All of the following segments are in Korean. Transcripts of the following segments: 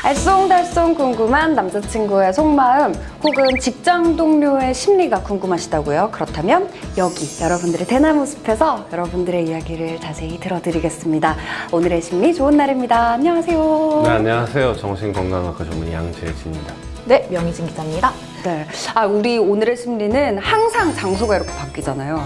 알쏭달쏭 궁금한 남자친구의 속마음 혹은 직장 동료의 심리가 궁금하시다고요? 그렇다면 여기 여러분들의 대나무 숲에서 여러분들의 이야기를 자세히 들어드리겠습니다. 오늘의 심리 좋은 날입니다. 안녕하세요. 네, 안녕하세요. 정신건강학과 전문 양재진입니다. 네, 명희진 기자입니다. 네. 우리 오늘의 심리는 항상 장소가 이렇게 바뀌잖아요.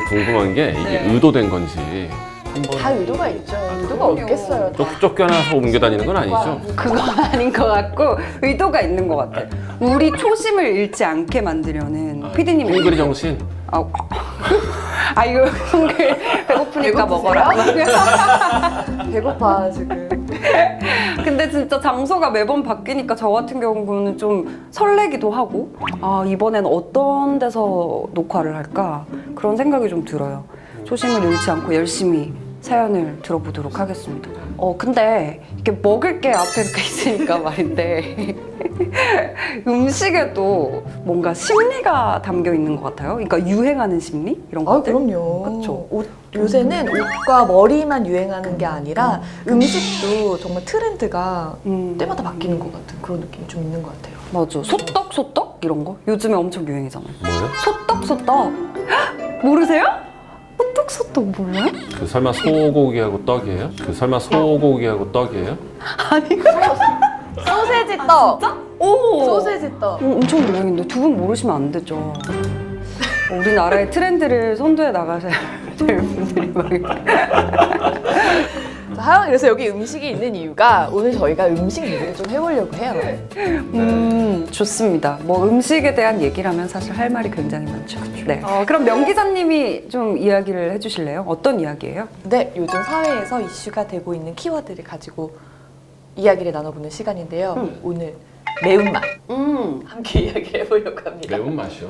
궁금한 게 이게 네. 의도된 건지 한번 다 의도가 있죠. 의도가 없겠어요. 쫓겨나서 옮겨 다니는 건 아니죠? 그건 아닌 것 같고 의도가 있는 것 같아요. 우리 초심을 잃지 않게 만들려는 피디님의 헝그리 정신? 이거 헝글 배고프니까 먹어라. 배고파 지금. 근데 진짜 장소가 매번 바뀌니까 저 같은 경우는 좀 설레기도 하고 이번엔 어떤 데서 녹화를 할까 그런 생각이 좀 들어요. 초심을 잃지 않고 열심히 사연을 들어보도록 하겠습니다. 근데 이렇게 먹을 게 앞에 이렇게 있으니까 말인데 음식에도 뭔가 심리가 담겨 있는 것 같아요. 그러니까 유행하는 심리? 이런 것들? 그럼요. 그쵸? 요새는 옷과 머리만 유행하는 게 아니라 음식도 정말 트렌드가 때마다 바뀌는 것 같은 그런 느낌이 좀 있는 것 같아요. 맞아. 소떡 이런 거? 요즘에 엄청 유행이잖아요. 뭐요? 소떡. 모르세요? 소떡 몰라요? 그 설마 소고기하고 떡이에요? 소세지 떡! 진짜? 오! 소세지 떡! 엄청 유행인데 두 분 모르시면 안 되죠. 우리나라의 트렌드를 선도해 나가셔야 될 분들이 많아요. 하영 그래서 여기 음식이 있는 이유가 오늘 저희가 음식 얘기를 좀 해보려고 해요. 좋습니다. 뭐 음식에 대한 얘기를 하면 사실 할 말이 굉장히 많죠. 네. 그럼 명 기자님이 좀 이야기를 해주실래요? 어떤 이야기예요? 네, 요즘 사회에서 이슈가 되고 있는 키워드를 가지고 이야기를 나눠보는 시간인데요. 오늘 매운맛 함께 이야기를 해보려고 합니다. 매운맛이요?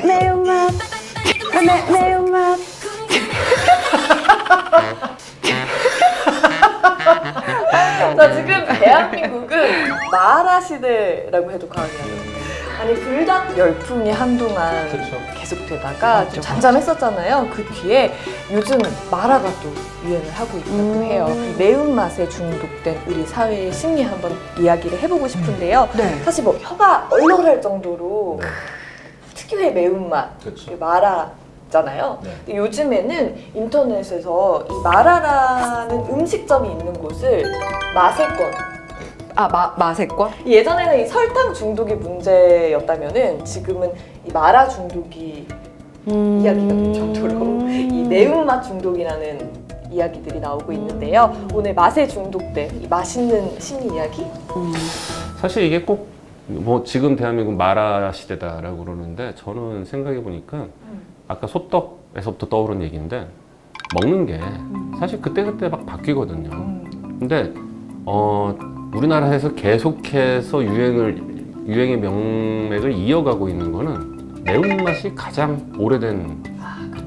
매운맛. 매운맛. 자, 지금 대한민국은 마라 시대라고 해도 과언이 아니에요. 아니, 불닭 열풍이 한동안 그쵸. 계속되다가 좀 잠잠했었잖아요. 그 뒤에 요즘 마라가 또 유행을 하고 있다고 해요. 이 매운맛에 중독된 우리 사회의 심리 한번 이야기를 해보고 싶은데요. 네. 사실 뭐 혀가 얼얼할 정도로 특유의 매운맛, 그쵸. 이 마라잖아요. 네. 근데 요즘에는 인터넷에서 이 마라라는 음식점이 있는 곳을 마세권, 마세권? 예전에는 이 설탕 중독이 문제였다면은 지금은 이 마라 중독이 이야기가 될 정도로 이 매운맛 중독이라는 이야기들이 나오고 있는데요. 오늘 맛에 중독된 이 맛있는 심리 이야기? 사실 이게 꼭 뭐 지금 대한민국 마라 시대다라고 그러는데 저는 생각해 보니까 아까 소떡에서부터 떠오른 얘기인데 먹는 게 사실 그때그때 막 바뀌거든요. 근데 우리나라에서 계속해서 유행의 명맥을 이어가고 있는 거는 매운맛이 가장 오래된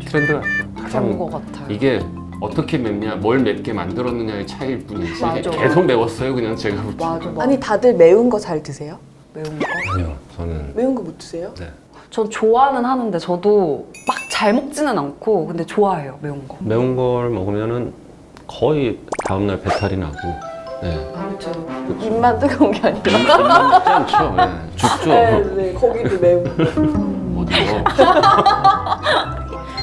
트렌드 같아요. 그런 것 같아요. 이게 어떻게 맵냐, 뭘 맵게 만들었느냐의 차이일 뿐이지 맞아. 계속 매웠어요 그냥 제가 볼 때. 맞아. 아니 다들 매운 거 잘 드세요? 매운 거? 아니요, 저는 매운 거 못 드세요? 네. 전 좋아는 하는데 저도 막 잘 먹지는 않고 근데 좋아해요, 매운 거. 매운 걸 먹으면은 거의 다음날 배탈이 나고. 네. 아무튼 그쵸. 입만 뜨거운 게 아니라 먹지 않죠. 네. 죽죠. 네, 거기도 매운 어디요?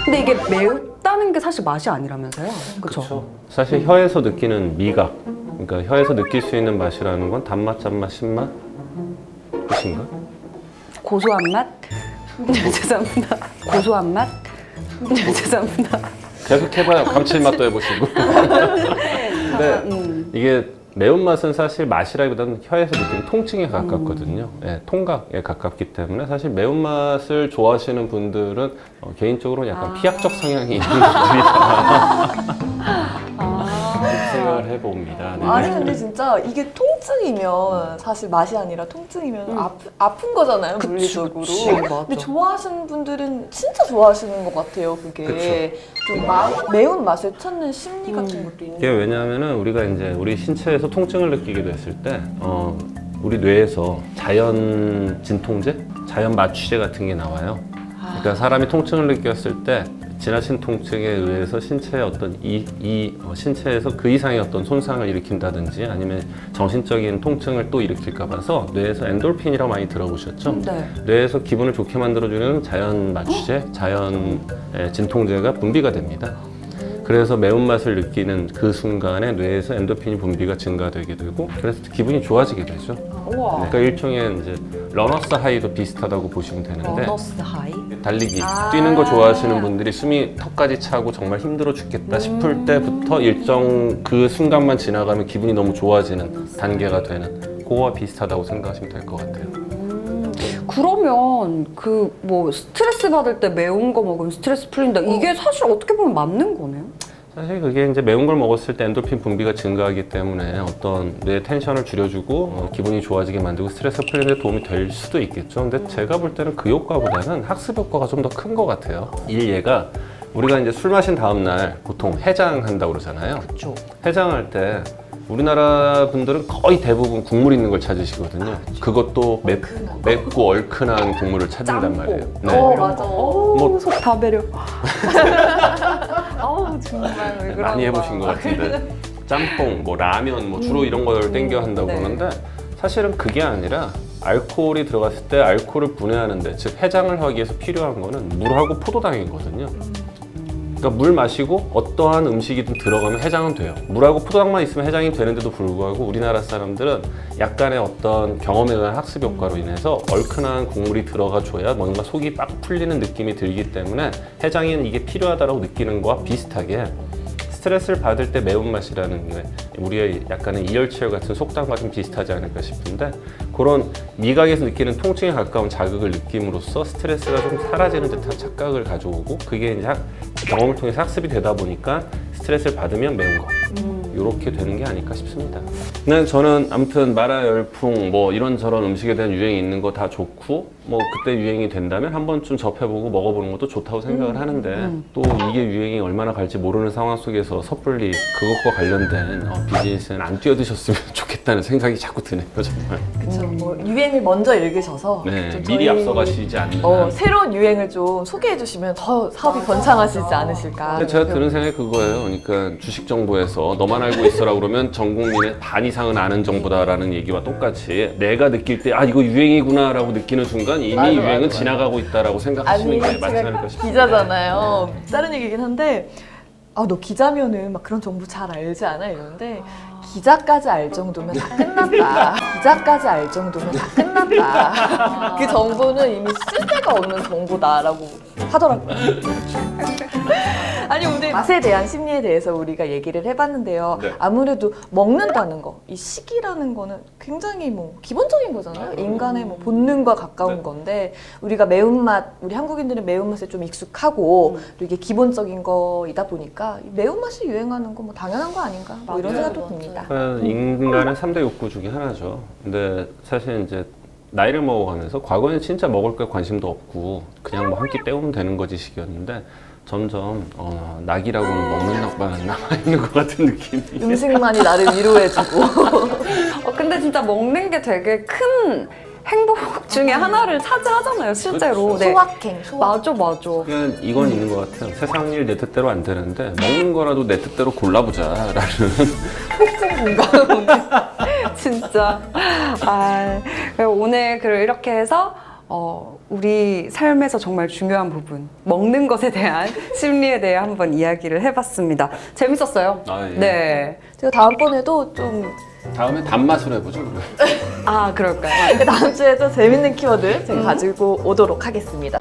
근데 이게 매웠다는 게 사실 맛이 아니라면서요? 그렇죠? 사실 혀에서 느끼는 미각, 그러니까 혀에서 느낄 수 있는 맛이라는 건 단맛, 짠맛, 신맛 끝인가? 고소한 맛? 죄송합니다. 고소한 맛? 죄송합니다. 계속 해봐요. 감칠맛도 해보시고. 근데 이게 매운맛은 사실 맛이라기보다는 혀에서 느끼는 통증에 가깝거든요. 네, 통각에 가깝기 때문에 사실 매운맛을 좋아하시는 분들은 개인적으로 약간 피약적 성향이 있는 분들이다. 생각을 해봅니다. 네. 아니 근데 진짜 이게 통증이면 사실 맛이 아니라 통증이면 아픈 거잖아요, 물리적으로. 맞아. 근데 좋아하시는 분들은 진짜 좋아하시는 것 같아요. 그게 그쵸. 좀 매운 맛을 찾는 심리 같은 것도 있는 이게 왜냐하면은 우리가 이제 우리 신체에서 통증을 느끼게 됐을 때 우리 뇌에서 자연 진통제, 자연 마취제 같은 게 나와요. 그러니까 사람이 통증을 느꼈을 때 지나친 통증에 의해서 신체의 어떤 신체에서 그 이상의 어떤 손상을 일으킨다든지 아니면 정신적인 통증을 또 일으킬까 봐서 뇌에서 엔돌핀이라고 많이 들어보셨죠? 네. 뇌에서 기분을 좋게 만들어주는 자연 마취제, 자연 진통제가 분비가 됩니다. 그래서 매운맛을 느끼는 그 순간에 뇌에서 엔도핀이 분비가 증가되게 되고 그래서 기분이 좋아지게 되죠. 우와. 그러니까 일종의 이제 러너스 하이도 비슷하다고 보시면 되는데 러너스 하이? 달리기, 뛰는 거 좋아하시는 분들이 숨이 턱까지 차고 정말 힘들어 죽겠다 싶을 때부터 일정 그 순간만 지나가면 기분이 너무 좋아지는 단계가 되는 그거와 비슷하다고 생각하시면 될 것 같아요. 그러면 그 뭐 스트레스 받을 때 매운 거 먹으면 스트레스 풀린다. 이게 사실 어떻게 보면 맞는 거네요. 사실 그게 이제 매운 걸 먹었을 때 엔도핀 분비가 증가하기 때문에 어떤 뇌 텐션을 줄여주고 기분이 좋아지게 만들고 스트레스 풀리는 데 도움이 될 수도 있겠죠. 근데 제가 볼 때는 그 효과보다는 학습 효과가 좀 더 큰 것 같아요. 일예가 우리가 이제 술 마신 다음 날 보통 해장한다고 그러잖아요. 그렇죠. 해장할 때 우리나라 분들은 거의 대부분 국물 있는 걸 찾으시거든요. 그것도 맵고 얼큰한 국물을 찾는단 짬뽕. 말이에요. 맞아. 뭐- 속 다 배려. 정말 왜 그런가. 많이 해보신 것 같은데 짬뽕, 뭐 라면, 뭐 주로 이런 걸 땡겨 한다고 네. 그러는데 사실은 그게 아니라 알코올이 들어갔을 때 알코올을 분해하는데 즉 해장을 하기 위해서 필요한 거는 물하고 포도당이거든요. 그러니까 물 마시고 어떠한 음식이든 들어가면 해장은 돼요. 물하고 포도당만 있으면 해장이 되는데도 불구하고 우리나라 사람들은 약간의 어떤 경험에 의한 학습 효과로 인해서 얼큰한 국물이 들어가줘야 뭔가 속이 빡 풀리는 느낌이 들기 때문에 해장에는 이게 필요하다고 느끼는 거와 비슷하게 스트레스를 받을 때 매운맛이라는 게 우리의 약간의 이열치열 같은 속담과 좀 비슷하지 않을까 싶은데 그런 미각에서 느끼는 통증에 가까운 자극을 느낌으로써 스트레스가 좀 사라지는 듯한 착각을 가져오고 그게 이제 경험을 통해서 학습이 되다 보니까 스트레스를 받으면 매운 거 이렇게 되는 게 아닐까 싶습니다. 네, 저는 아무튼 마라 열풍 뭐 이런저런 음식에 대한 유행이 있는 거 다 좋고 뭐 그때 유행이 된다면 한 번쯤 접해보고 먹어보는 것도 좋다고 생각을 하는데 또 이게 유행이 얼마나 갈지 모르는 상황 속에서 섣불리 그것과 관련된 비즈니스는 안 뛰어드셨으면 좋겠다는 생각이 자꾸 드네요, 정말. 그쵸. 뭐 유행을 먼저 읽으셔서 네, 좀 미리 저희- 앞서가시지 않는 한. 새로운 유행을 좀 소개해 주시면 더 사업이 번창하시지 않으실까. 근데 제가 드는 생각이 그거예요. 그러니까 주식 정보에서 너만 알고 있어라 그러면 전 국민의 반 이상은 아는 정보다라는 얘기와 똑같이 내가 느낄 때 아 이거 유행이구나라고 느끼는 순간 이미 맞아, 유행은 맞아. 지나가고 있다라고 생각하시는 게 맞지 않을까 제가 싶습니다. 기자잖아요. 다른 얘기긴 한데 너 기자면은 막 그런 정보 잘 알지 않아? 이러는데 기자까지 알 정도면 다 끝났다. 기자까지 알 정도면 다 끝났다. 그 정보는 이미 쓸데가 없는 정보다라고 하더라고요. 아니 오늘 맛에 대한 심리에 대해서 우리가 얘기를 해봤는데요. 네. 아무래도 먹는다는 거, 이 식이라는 거는 굉장히 뭐 기본적인 거잖아요. 인간의 뭐 본능과 가까운 네. 건데 우리가 매운맛, 우리 한국인들은 매운맛에 좀 익숙하고 또 이게 기본적인 거이다 보니까 이 매운맛이 유행하는 거 뭐 당연한 거 아닌가? 뭐 이런 맞아요, 생각도 듭니다. 인간의 3대 욕구 중에 하나죠. 근데 사실 이제 나이를 먹어가면서 과거에는 진짜 먹을 거에 관심도 없고 그냥 뭐 한 끼 때우면 되는 거지식이었는데 점점 낙이라고는 먹는 낙만 남아있는 것 같은 느낌이. 음식만이 나를 위로해주고 근데 진짜 먹는 게 되게 큰 행복 중에 하나를 차지하잖아요, 실제로. 그렇죠. 네. 소확행, 맞아, 맞아. 그냥 이건 있는 것 같아요. 세상 일 내 뜻대로 안 되는데 먹는 거라도 내 뜻대로 골라보자라는. 진짜. 오늘 이렇게 해서 우리 삶에서 정말 중요한 부분, 먹는 것에 대한 심리에 대해 한번 이야기를 해봤습니다. 재밌었어요. 아, 예. 네. 제가 다음번에도 좀 다음에 단맛으로 해보죠. 그러면. 그럴까요? 다음 주에도 재밌는 키워드 제가 가지고 오도록 하겠습니다.